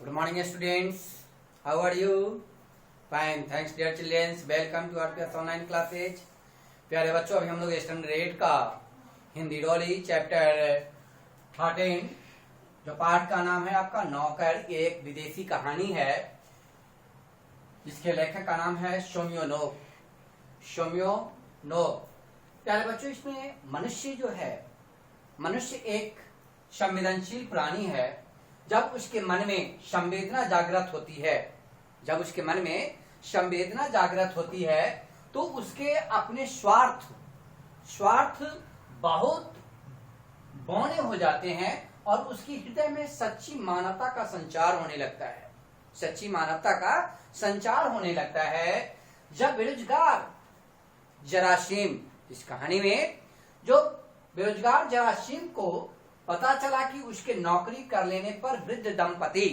Good morning, students. How are you? Fine. Thanks, dear children. Welcome to RPS online classes. प्यारे बच्चों, अभी हम लोग स्टैंडर्ड 8 का हिंदी डोली चैप्टर 13 जो पाठ का नाम है आपका नौकर, ये एक विदेशी कहानी है जिसके लेखक का नाम है शोमियो नो। प्यारे बच्चों, इसमें मनुष्य जो है, मनुष्य एक संवेदनशील प्राणी है। जब उसके मन में संवेदना जागृत होती है तो उसके अपने स्वार्थ बहुत बौने हो जाते हैं और उसकी हृदय में सच्ची मानवता का संचार होने लगता है। जब बेरोजगार जरासीम, इस कहानी में जो बेरोजगार जरासीम को पता चला कि उसके नौकरी कर लेने पर वृद्ध दंपति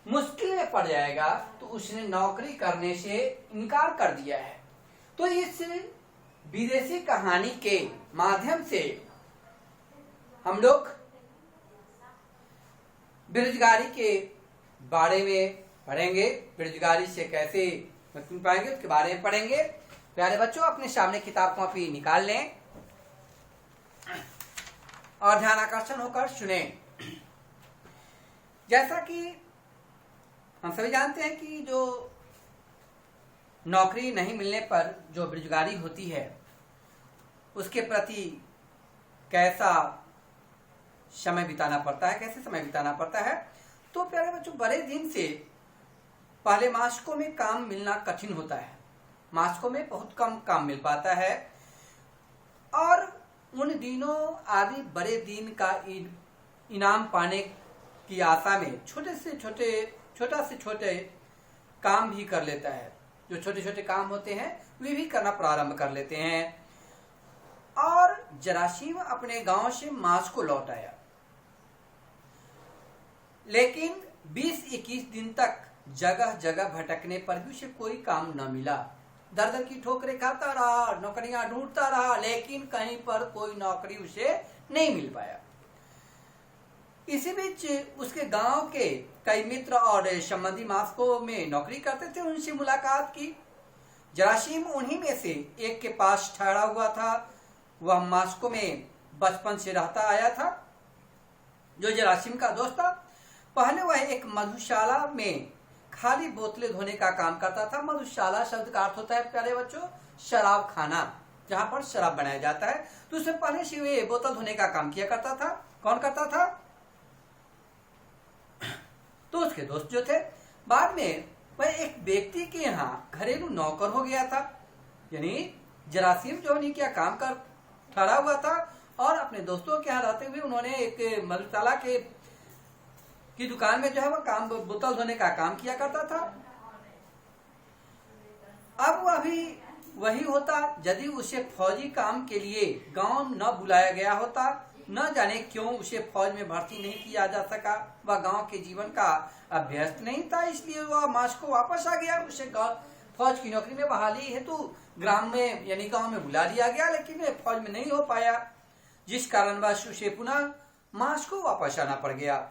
मुश्किल में पड़ जाएगा, तो उसने नौकरी करने से इनकार कर दिया है। तो इस विदेशी कहानी के माध्यम से हम लोग बेरोजगारी के बारे में पढ़ेंगे, बेरोजगारी से कैसे निकल पाएंगे उसके बारे में पढ़ेंगे। प्यारे बच्चों, अपने सामने किताब कॉपी निकाल लें और ध्यान आकर्षण होकर सुने। जैसा कि हम सभी जानते हैं कि जो नौकरी नहीं मिलने पर जो बेरोजगारी होती है उसके प्रति कैसा समय बिताना पड़ता है। तो प्यारे बच्चों, बड़े दिन से पहले मास्को में काम मिलना कठिन होता है, मास्को में बहुत कम काम मिल पाता है और उन दिनों आदमी बड़े दिन का इनाम पाने की आशा में छोटा से छोटे काम भी कर लेता है। जो छोटे छोटे काम होते हैं वे भी करना प्रारंभ कर लेते हैं। और जरासीम अपने गांव से मास्को लौट आया, लेकिन 20-21 दिन तक जगह जगह भटकने पर भी उसे कोई काम न मिला। दर की ठोकरें खाता रहा, नौकरियां ढूंढता रहा, लेकिन कहीं पर कोई नौकरी उसे नहीं मिल पाया। इसी बीच उसके गांव के कई मित्र और संबंधी मास्को में नौकरी करते थे, उनसे मुलाकात की। जरासीम उन्हीं में से एक के पास ठहरा हुआ था। वह मास्को में बचपन से रहता आया था, जो जरासीम का दोस्त था। पहले वह एक मधुशाला में खाली बोतलें धोने का काम करता था। मधुशाला शब्द का अर्थ होता है प्यारे बच्चों शराब खाना, जहां पर शराब बनाया जाता है। तो उससे पहले से वे बोतल धोने का काम किया करता था। कौन करता था? तो उसके दोस्त जो थे। बाद में वह एक व्यक्ति के यहाँ घरेलू नौकर हो गया था, यानी जरासीम जो नहीं क्या काम कर ठहरा हुआ था और अपने दोस्तों के यहाँ रहते हुए उन्होंने एक मधुशाला की दुकान में जो है वह काम बोतल धोने का काम किया करता था। अब वह भी वही होता यदि उसे फौजी काम के लिए गांव न बुलाया गया होता। न जाने क्यों उसे फौज में भर्ती नहीं किया जा सका। वह गांव के जीवन का अभ्यस्त नहीं था, इसलिए वह मास्को वापस आ गया। उसे फौज की नौकरी में बहाली हेतु ग्राम में यानी गांव में बुला लिया गया, लेकिन वह फौज में नहीं हो पाया, जिस कारणवश उसे पुनः मास्को वापस आना पड़ गया।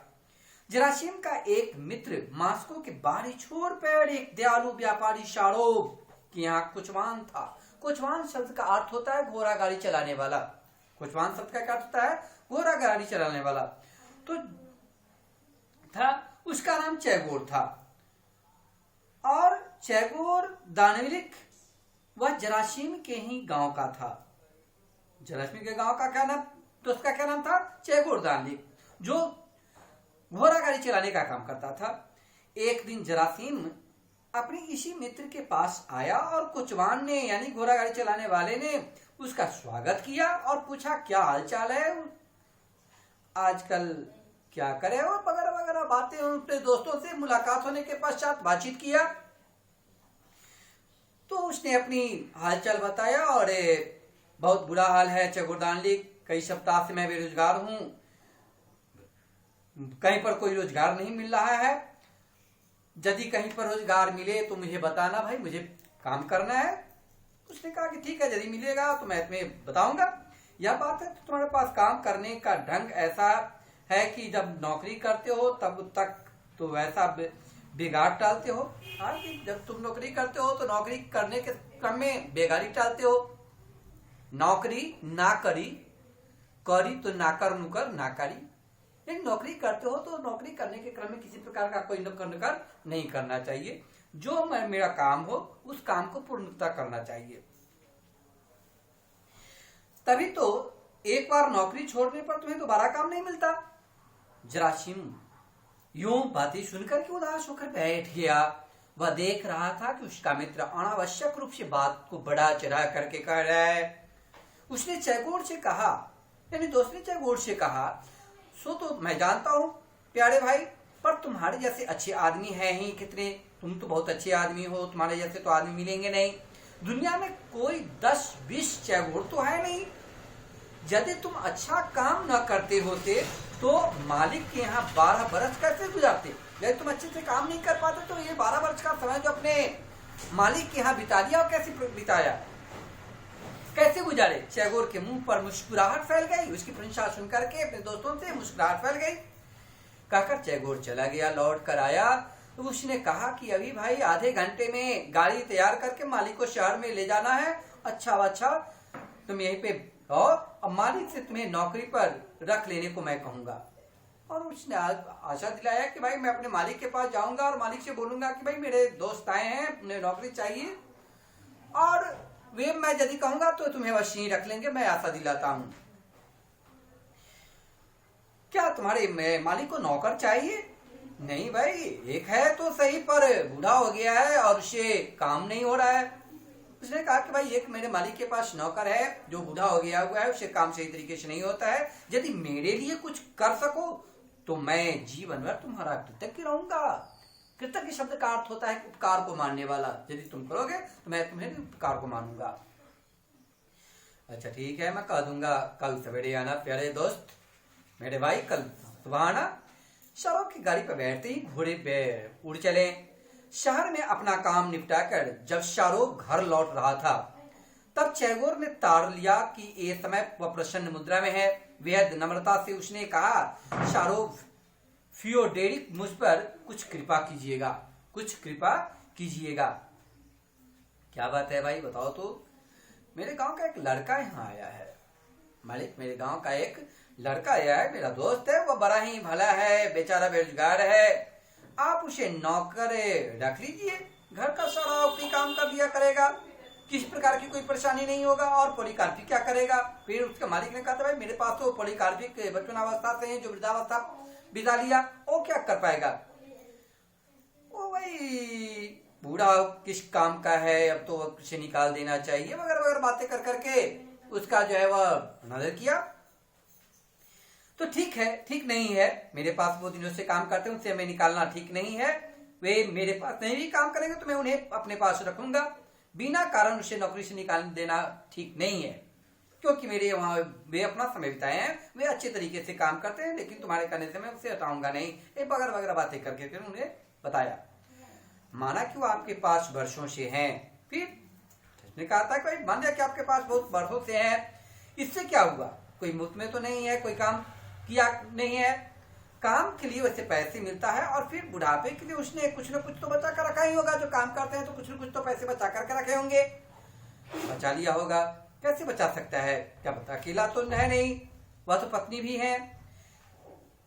जरासीम का एक मित्र मास्को के बाहरी छोर पर एक दयालु व्यापारी शारोब के यहाँ कुचवान था। कुचवान शब्द का अर्थ होता है घोड़ा गाड़ी चलाने वाला। कुचवान शब्द का क्या होता है? घोड़ा गाड़ी चलाने वाला। तो था, उसका नाम चैगोर था और चैगोर दानविलिक वह जरासीम के ही गांव का था। जरासीम के गांव का क्या नाम, तो उसका क्या नाम था? चैगोर दानविलिक, जो घोड़ा गाड़ी चलाने का काम करता था। एक दिन जरासीम अपने इसी मित्र के पास आया और कुचवान ने यानी घोड़ा गाड़ी चलाने वाले ने उसका स्वागत किया और पूछा क्या हालचाल है, आजकल क्या करे, और वगैरह वगैरह बातें अपने दोस्तों से मुलाकात होने के पश्चात बातचीत किया। तो उसने अपनी हालचाल बताया और बहुत बुरा हाल है चैगोरदानली, कई सप्ताह से मैं बेरोजगार हूं, कहीं पर कोई रोजगार नहीं मिल रहा है। यदि कहीं पर रोजगार मिले तो मुझे बताना भाई, मुझे काम करना है। उसने कहा कि ठीक है, यदि मिलेगा तो मैं तुम्हें बताऊंगा। यह बात है तो तुम्हारे पास काम करने का ढंग ऐसा है कि जब नौकरी करते हो तब तक तो वैसा बिगाड़ टालते हो। हाँ, कि जब तुम नौकरी करते हो तो नौकरी करने के क्रम में बेगारी टालते हो। नौकरी ना करी, करी तो नाकर नुकर नाकारी। लेकिन नौकरी करते हो तो नौकरी करने के क्रम में किसी प्रकार का कोई नुकर नुकर नहीं करना चाहिए। जो मेरा काम हो उस काम को पूर्णतः करना चाहिए। तभी तो एक बार नौकरी छोड़ने पर तुम्हें दोबारा काम नहीं मिलता। जरासीम यूं बातें सुनकर के उदास होकर बैठ गया। वह देख रहा था कि उसका मित्र अनावश्यक रूप से बात को बढ़ा चढ़ा करके कह रहा है। उसने चैगोर से कहा, यानी दोस्त ने चैगोर से कहा, सो तो मैं जानता हूँ प्यारे भाई, पर तुम्हारे जैसे अच्छे आदमी हैं ही कितने। तुम तो बहुत अच्छे आदमी हो, तुम्हारे जैसे तो आदमी मिलेंगे नहीं। दुनिया में कोई 10-20 चैगोर तो है नहीं। यदि तुम अच्छा काम न करते होते तो मालिक के यहाँ 12 बरस कैसे गुजारते। यदि तुम अच्छे से काम नहीं कर पाते तो ये 12 वर्ष का समय जो अपने मालिक के यहाँ बिता दिया और कैसे बिताया, कैसे गुजारे। चैगोर के मुंह पर मुस्कुराहट फैल गई। उसकी प्रशंसा सुनकर के अपने दोस्तों से मुस्कुराहट फैल गई। कहकर चैगोर चला गया। लौट कर आया तो उसने कहा कि अभी भाई आधे घंटे में गाड़ी तैयार करके मालिक को शहर में ले जाना है। अच्छा तुम यहीं पे और मालिक से तुम्हें नौकरी पर रख लेने को मैं कहूंगा। और उसने आशा दिलाया कि भाई मैं अपने मालिक के पास जाऊंगा और मालिक से बोलूंगा कि भाई मेरे दोस्त आए हैं, उन्हें नौकरी चाहिए और वे मैं यदि कहूंगा तो तुम्हें अवश्य ही रख लेंगे, मैं आशा दिलाता हूं। क्या तुम्हारे मालिक को नौकर चाहिए? नहीं भाई, एक है तो सही पर बूढ़ा हो गया है और उसे काम नहीं हो रहा है। उसने कहा कि भाई एक मेरे मालिक के पास नौकर है जो बूढ़ा हो गया हुआ है, उसे काम सही तरीके से नहीं होता है। यदि मेरे लिए कुछ कर सको तो मैं जीवन भर तुम्हारा कृतज्ञ रहूंगा। कृतज्ञ शब्द का अर्थ होता है उपकार को मानने वाला। यदि तुम करोगे तो मैं तुम्हें उपकार को मानूंगा। अच्छा ठीक है, मैं कह दूंगा कल सवेरे आना प्यारे दोस्त, मेरे भाई कल सुबह आना। शवों की गाड़ी पर बैठते ही घोड़े पे उड़ चले। शहर में अपना काम निपटाकर जब शाहरुख घर लौट रहा था तब चैगोर ने ताड़ लिया कि ये समय वह प्रसन्न मुद्रा में है। बेहद नम्रता से उसने कहा, शाहरुख फियोडेरिक मुझ पर कुछ कृपा कीजिएगा, कुछ कृपा कीजिएगा। क्या बात है भाई, बताओ तो। मेरे गांव का एक लड़का यहाँ आया है मालिक, मेरे गांव का एक लड़का आया है, मेरा दोस्त है, वह बड़ा ही भला है, बेचारा बेरोजगार है। आप उसे नौकर रख लीजिए, घर का सारा ऊपरी काम कर दिया करेगा, किसी प्रकार की कोई परेशानी नहीं होगा। और पॉलीकार्पिक क्या करेगा? फिर उसके मालिक ने कहा था भाई मेरे पास तो पॉलीकार्पिक बचपनावस्था से है जो वृद्धावस्था बिता लिया, वो क्या कर पाएगा? वो भाई बूढ़ा किस काम का है, अब तो उसे निकाल देना चाहिए वगैरह वगैरह बातें कर करके उसका जो है वह नजर किया। तो ठीक है, ठीक नहीं है, मेरे पास वो दिनों से काम करते हैं, उनसे हमें निकालना ठीक नहीं है। वे मेरे पास नहीं भी काम करेंगे तो मैं उन्हें अपने पास रखूंगा। बिना कारण उसे नौकरी से निकाल देना ठीक नहीं है, क्योंकि मेरे वहां वे अपना समय बिताए हैं, वे अच्छे तरीके से काम करते हैं, लेकिन तुम्हारे कहने से मैं उसे हटाऊंगा नहीं। ये वगैरह वगैरह बातें करके फिर उन्हें बताया। माना कि वो आपके पास वर्षों से हैं। फिर उसने कहा था कि मान लिया कि आपके पास बहुत वर्षों से हैं, इससे क्या हुआ? कोई मुफ्त में तो नहीं है, कोई काम किया नहीं है, काम के लिए वैसे पैसे मिलता है और फिर बुढ़ापे के लिए उसने कुछ न कुछ तो बचा कर रखा ही होगा। जो काम करते हैं तो कुछ न कुछ तो पैसे बचा करके रखे होंगे, बचा लिया होगा। कैसे बचा सकता है? क्या पता, अकेला तो है नहीं, वह तो पत्नी भी है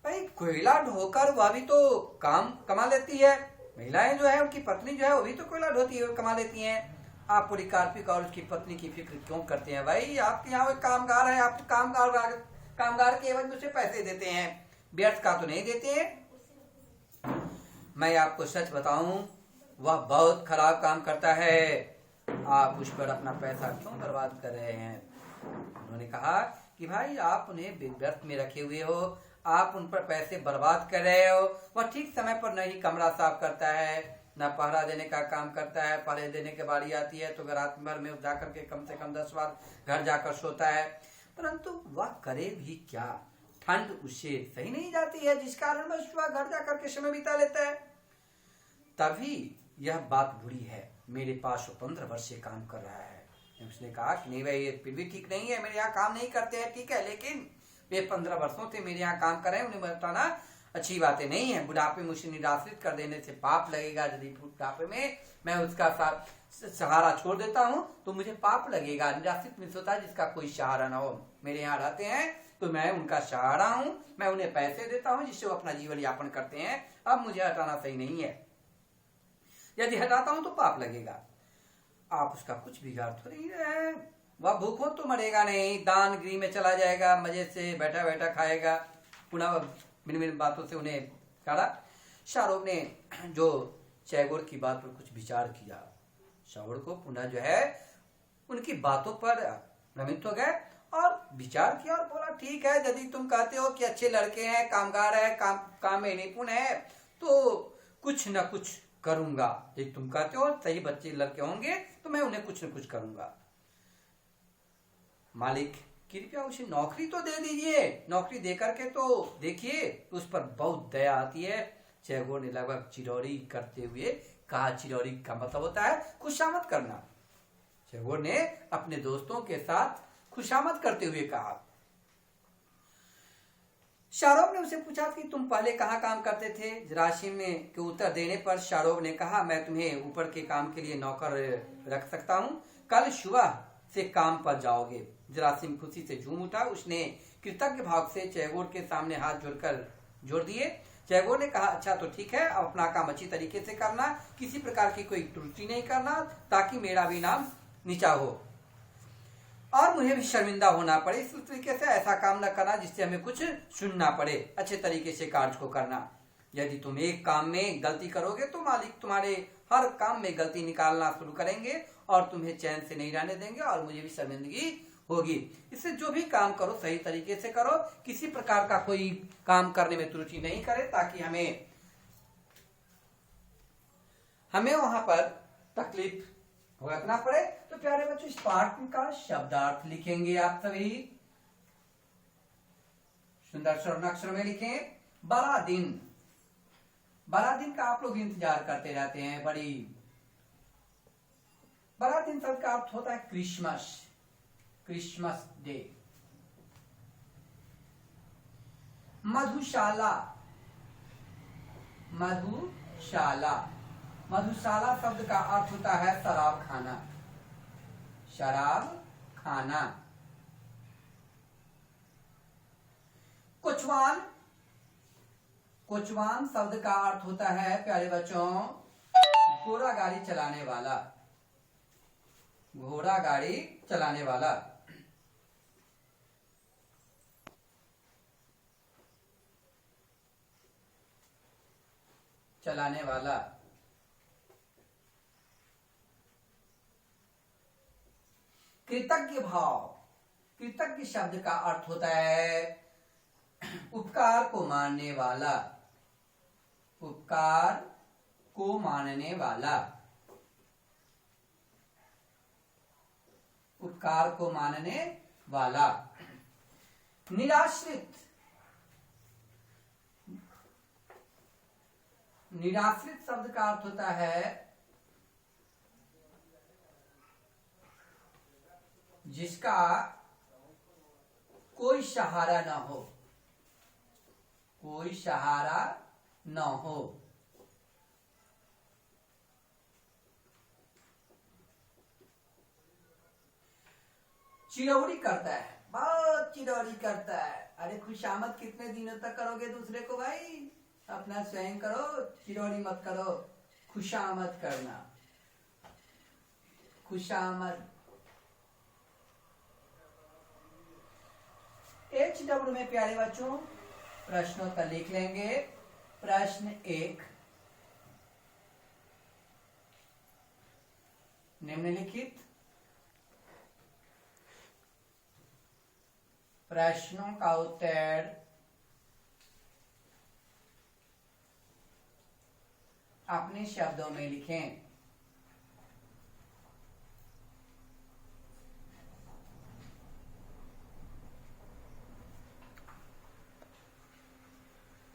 भाई। कोयला ढोकर वह भी तो काम कमा लेती है। महिलाएं जो है उनकी पत्नी जो है वो भी तो कोयला ढोती है, कमा लेती हैं। आप पॉलीकार्पिक और उसकी पत्नी की फिक्र क्यों करते हैं भाई? आपके यहाँ वो कामगार है, आप कामगार के एवज में उसे पैसे देते हैं, व्यर्थ का तो नहीं देते हैं। मैं आपको सच बताऊं, वह बहुत खराब काम करता है। आप उस पर अपना पैसा क्यों बर्बाद कर रहे हैं? उन्होंने कहा कि भाई आप उन्हें व्यर्थ में रखे हुए हो, आप उन पर पैसे बर्बाद कर रहे हो। वह ठीक समय पर नहीं कमरा साफ करता है, न पहरा देने का काम करता है। पहरे देने के बारी आती है तो रात भर में जाकर के कम से कम 10 बार घर जाकर सोता है, परंतु वह करे भी क्या? ठंड उससे सही नहीं जाती है, जिस कारण वह सुबह घर जाकर के समय बिता लेता है। तभी यह बात बुरी है। मेरे पास वो 15 वर्ष से काम कर रहा है। उसने कहा कि नहीं भाई ये फिर भी ठीक नहीं है, मेरे यहाँ काम नहीं करते हैं, ठीक है, लेकिन वे 15 वर्षों से मेरे यहाँ काम कर रहे हैं, उन्हें बताना अच्छी बातें नहीं है। बुढ़ापे में उसे निराश्रित कर देने से पाप लगेगा। यदि बुढ़ापे में मैं उसका सहारा छोड़ देता हूँ तो मुझे पाप लगेगा। निराश्रित मिस होता है जिसका कोई सहारा ना हो। मेरे यहाँ रहते हैं तो मैं उनका सहारा हूँ, मैं उन्हें पैसे देता हूँ जिससे वो अपना जीवन यापन करते हैं। अब मुझे हटाना सही नहीं है। यदि हटाता हूँ तो पाप लगेगा। आप उसका कुछ बिगाड़ तो नहीं रहे। वह भूखों तो मरेगा नहीं, दान गृह में चला जाएगा, मजे से बैठा बैठा खाएगा। पुनः भिन्न भिन्न बातों से उन्हें काढ़ा। शाहरुख ने जो चैगोर की बात पर कुछ विचार किया। शाहरुख को पुनः जो है उनकी बातों पर भ्रमित हो गए और विचार किया और बोला ठीक है, यदि तुम कहते हो कि अच्छे लड़के हैं, कामगार है, काम में निपुण है, तो कुछ न कुछ करूंगा। यदि तुम कहते हो सही बच्चे लड़के होंगे तो मैं उन्हें कुछ न कुछ करूंगा। मालिक कृपया उसे नौकरी तो दे दीजिए। नौकरी देकर के तो देखिए, उस पर बहुत दया आती है। चैगोर ने लगभग चिरौरी करते हुए कहा। चिरौरी का मतलब होता है खुशामद करना। चैगोर ने अपने दोस्तों के साथ खुशामद करते हुए कहा। शाहरुख ने उसे पूछा कि तुम पहले कहाँ काम करते थे। जरासीम ने के उत्तर देने पर शाहरुख ने कहा, मैं तुम्हें ऊपर के काम के लिए नौकर रख सकता हूँ, कल सुबह से काम पर जाओगे। जरासीम खुशी से झूम उठा। उसने कृतज्ञ भाव से चैगोर के सामने हाथ जोड़ दिए। चैगोर ने कहा, अच्छा तो ठीक है, अब अपना काम अच्छी तरीके से करना, किसी प्रकार की कोई त्रुटि नहीं करना, ताकि मेरा भी नाम नीचा हो और मुझे भी शर्मिंदा होना पड़े। इस तरीके से ऐसा काम न करना जिससे हमें कुछ सुनना पड़े। अच्छे तरीके से कार्य को करना। यदि तुम एक काम में गलती करोगे तो मालिक तुम्हारे हर काम में गलती निकालना शुरू करेंगे और तुम्हें चैन से नहीं रहने देंगे और मुझे भी शर्मिंदगी होगी। इससे जो भी काम करो सही तरीके से करो, किसी प्रकार का कोई काम करने में त्रुटि नहीं करे, ताकि हमें वहां पर तकलीफ भुगतना पड़े। तो प्यारे बच्चों, इस पाठ का शब्दार्थ लिखेंगे आप सभी। सुंदर स्वर्ण अक्षर में लिखें। बड़ा दिन। बड़ा दिन का आप लोग इंतजार करते रहते हैं। बड़ा दिन शब्द का अर्थ होता है क्रिसमस। Christmas day. मधुशाला। मधुशाला। मधुशाला शब्द का अर्थ होता है शराब खाना। शराब खाना। कोचवान। कोचवान शब्द का अर्थ होता है प्यारे बच्चों घोड़ा गाड़ी चलाने वाला। घोड़ा गाड़ी चलाने वाला। चलाने वाला। कृतज्ञ भाव। कृतज्ञ शब्द का अर्थ होता है उपकार को मानने वाला। उपकार को मानने वाला। उपकार को मानने वाला। निराश्रित। निराश्रित शब्द का अर्थ होता है जिसका कोई सहारा न हो। कोई सहारा न हो। चिरौरी करता है। बहुत चिरौरी करता है। अरे खुशामद कितने दिनों तक करोगे दूसरे को भाई? अपना स्वयं करो, चिरौरी मत करो। खुशामद करना। खुशामद। HW में प्यारे बच्चों प्रश्नों का लिख लेंगे। प्रश्न 1, निम्नलिखित प्रश्नों का उत्तर अपने शब्दों में लिखें।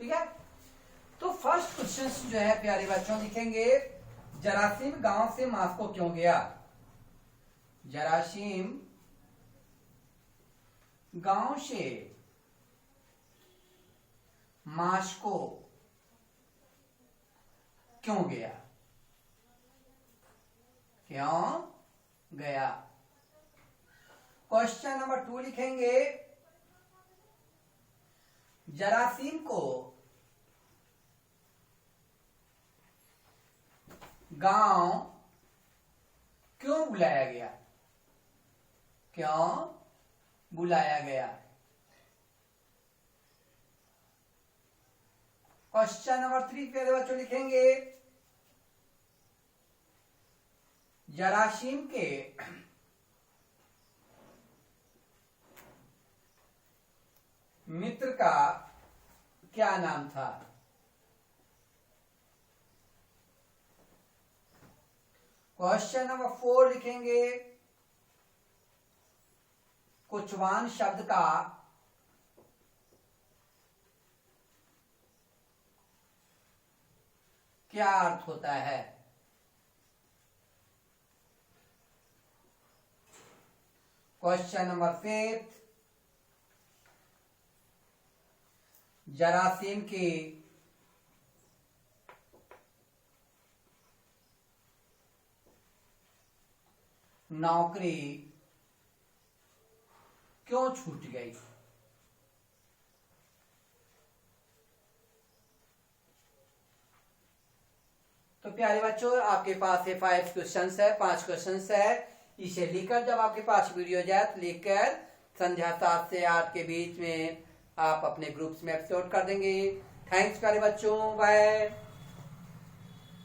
ठीक है, तो फर्स्ट क्वेश्चन जो है प्यारे बच्चों लिखेंगे, जरासीम गांव से मॉस्को क्यों गया? जरासीम गांव से मास्को क्यों गया? क्यों गया? क्वेश्चन नंबर 2 लिखेंगे, जरासीम को गांव क्यों बुलाया गया? क्यों बुलाया गया? क्वेश्चन नंबर 3 प्यारे बच्चों लिखेंगे, जरासीम के मित्र का क्या नाम था? क्वेश्चन नंबर 4 लिखेंगे, कुचवान शब्द का क्या अर्थ होता है? क्वेश्चन नंबर 5, जरासीम की नौकरी क्यों छूट गई? तो प्यारे बच्चों, आपके पास ये 5 क्वेश्चंस है, 5 क्वेश्चंस है। इसे लिखकर जब आपके पास वीडियो जाए तो लिखकर संध्या 7 से 8 के बीच में आप अपने ग्रुप्स में अपलोड कर देंगे। थैंक्स प्यारे बच्चों, बाय।